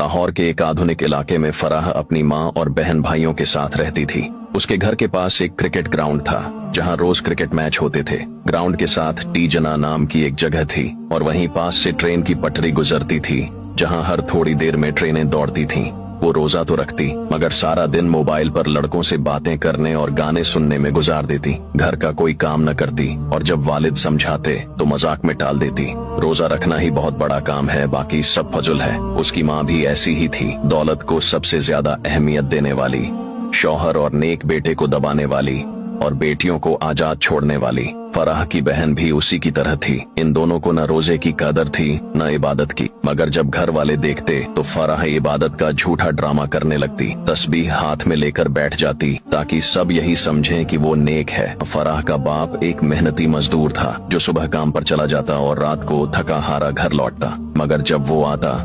लाहौर के एक आधुनिक इलाके में फराह अपनी माँ और बहन भाइयों के साथ रहती थी। उसके घर के पास एक क्रिकेट ग्राउंड था जहाँ रोज क्रिकेट मैच होते थे। ग्राउंड के साथ टी जना नाम की एक जगह थी और वहीं पास से ट्रेन की पटरी गुजरती थी जहाँ हर थोड़ी देर में ट्रेनें दौड़ती थीं। वो रोजा तो रखती मगर सारा दिन मोबाइल पर लड़कों से बातें करने और गाने सुनने में गुजार देती। घर का कोई काम न करती और जब वालिद समझाते तो मजाक में टाल देती। रोजा रखना ही बहुत बड़ा काम है, बाकी सब फजुल है। उसकी माँ भी ऐसी ही थी, दौलत को सबसे ज्यादा अहमियत देने वाली, शौहर और नेक बेटे को दबाने वाली और बेटियों को आजाद छोड़ने वाली। फराह की बहन भी उसी की तरह थी। इन दोनों को न रोजे की कदर थी न इबादत की, मगर जब घर वाले देखते तो फराह इबादत का झूठा ड्रामा करने लगती। तस्बीह हाथ में लेकर बैठ जाती ताकि सब यही समझें कि वो नेक है। फराह का बाप एक मेहनती मजदूर था जो सुबह काम पर चला जाता और रात को थका हारा घर लौटता, मगर जब वो आता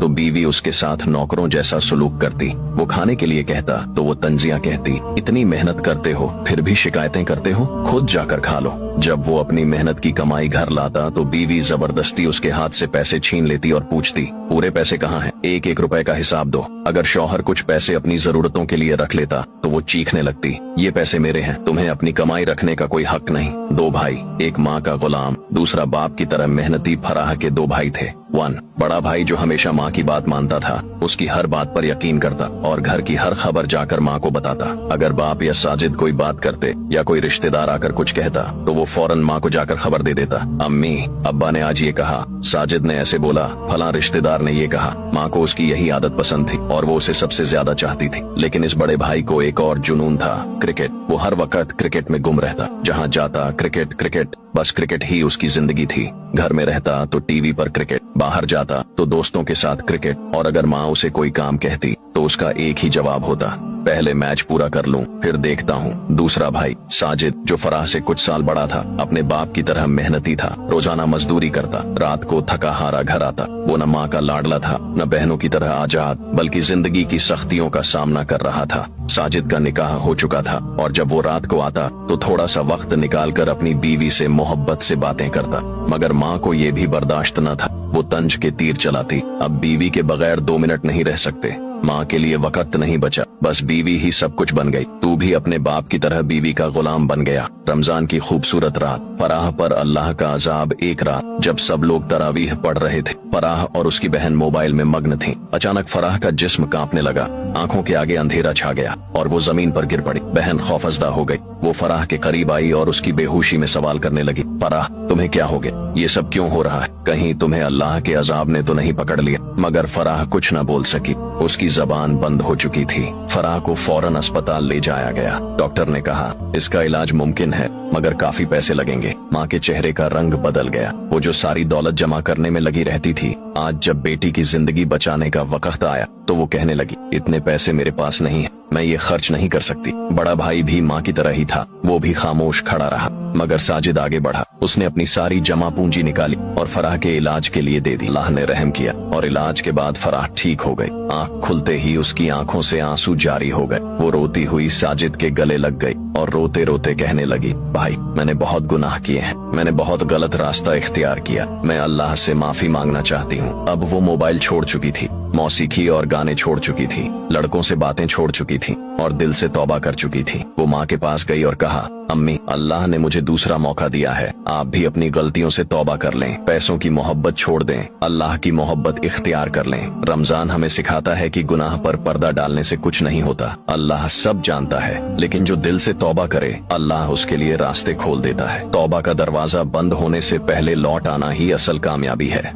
तो बीवी उसके साथ नौकरों जैसा सलूक करती। वो खाने के लिए कहता तो वो तंजियां कहती, इतनी मेहनत करते हो फिर भी शिकायतें करते हो, खुद जाकर खा लो। जब वो अपनी मेहनत की कमाई घर लाता तो बीवी जबरदस्ती उसके हाथ से पैसे छीन लेती और पूछती, पूरे पैसे कहाँ हैं? एक एक रुपए का हिसाब दो। अगर शौहर कुछ पैसे अपनी जरूरतों के लिए रख लेता तो वो चीखने लगती, ये पैसे मेरे हैं, तुम्हें अपनी कमाई रखने का कोई हक नहीं। दो भाई, एक माँ का गुलाम, दूसरा बाप की तरह मेहनती फराह के दो भाई थे। बड़ा भाई जो हमेशा माँ की बात मानता था, उसकी हर बात पर यकीन करता और घर की हर खबर जाकर माँ को बताता। अगर बाप या साजिद कोई बात करते या कोई रिश्तेदार आकर कुछ कहता तो वो फौरन माँ को जाकर खबर दे देता, अम्मी अब्बा ने आज ये कहा, साजिद ने ऐसे बोला, फलां रिश्तेदार ने ये कहा। माँ को उसकी यही आदत पसंद थी और वो उसे सबसे ज्यादा चाहती थी। लेकिन इस बड़े भाई को एक और जुनून था, क्रिकेट। वो हर वक्त क्रिकेट में गुम रहता, जहाँ जाता क्रिकेट क्रिकेट, बस क्रिकेट ही उसकी जिंदगी थी। घर में रहता तो टीवी पर क्रिकेट, बाहर जाता तो दोस्तों के साथ क्रिकेट, और अगर माँ उसे कोई काम कहती तो उसका एक ही जवाब होता, पहले मैच पूरा कर लूं फिर देखता हूँ। दूसरा भाई साजिद जो फराह से कुछ साल बड़ा था, अपने बाप की तरह मेहनती था, रोजाना मजदूरी करता, रात को थका हारा घर आता। वो न माँ का लाडला था न बहनों की तरह आजाद, बल्कि जिंदगी की सख्तियों का सामना कर रहा था। साजिद का निकाह हो चुका था और जब वो रात को आता तो थोड़ा सा वक्त निकालकर अपनी बीवी से मोहब्बत से बातें करता, मगर माँ को ये भी बर्दाश्त न था। वो तंज के तीर चलाती, अब बीवी के बगैर 2 मिनट नहीं रह सकते। माँ के लिए वक्त नहीं बचा, बस बीवी ही सब कुछ बन गई। तू भी अपने बाप की तरह बीवी का गुलाम बन गया। रमजान की खूबसूरत रात, फराह पर अल्लाह का अजाब। एक रात जब सब लोग तरावीह पढ़ रहे थे, फराह और उसकी बहन मोबाइल में मग्न थीं। अचानक फराह का जिस्म कांपने लगा, आंखों के आगे अंधेरा छा गया और वो जमीन पर गिर पड़ी। बहन खौफजदा हो गई। वो फराह के करीब आई और उसकी बेहोशी में सवाल करने लगी, फराह तुम्हें क्या हो गया? ये सब क्यों हो रहा है? कहीं तुम्हें अल्लाह के अजाब ने तो नहीं पकड़ लिया? मगर फराह कुछ न बोल सकी, उसकी जबान बंद हो चुकी थी। फराह को फौरन अस्पताल ले जाया गया। डॉक्टर ने कहा, इसका इलाज मुमकिन है मगर काफी पैसे लगेंगे। माँ के चेहरे का रंग बदल गया। वो जो सारी दौलत जमा करने में लगी रहती थी, आज जब बेटी की जिंदगी बचाने का वक्त आया तो वो कहने लगी, इतने पैसे मेरे पास नहीं है, मैं ये खर्च नहीं कर सकती। बड़ा भाई भी माँ की तरह ही था, वो भी खामोश खड़ा रहा। मगर साजिद आगे बढ़ा। उसने अपनी सारी जमा पूंजी निकाली और फराह के इलाज के लिए दे दी। अल्लाह ने रहम किया और इलाज के बाद फराह ठीक हो गई। आंख खुलते ही उसकी आंखों से आंसू जारी हो गए। वो रोती हुई साजिद के गले लग गई और रोते रोते कहने लगी, भाई मैंने बहुत गुनाह किए हैं, मैंने बहुत गलत रास्ता इख्तियार किया, मैं अल्लाह से माफी मांगना चाहती हूँ। अब वो मोबाइल छोड़ चुकी थी, मौसीकी और गाने छोड़ चुकी थी, लड़कों से बातें छोड़ चुकी थी और दिल से तौबा कर चुकी थी। वो माँ के पास गई और कहा, अम्मी अल्लाह ने मुझे दूसरा मौका दिया है, आप भी अपनी गलतियों से तौबा कर लें, पैसों की मोहब्बत छोड़ दें, अल्लाह की मोहब्बत इख्तियार कर लें। रमजान हमें सिखाता है कि गुनाह पर पर्दा डालने से कुछ नहीं होता। अल्लाह सब जानता है, लेकिन जो दिल से तौबा करे अल्लाह उसके लिए रास्ते खोल देता है। तौबा का दरवाजा बंद होने से पहले लौट आना ही असल कामयाबी है।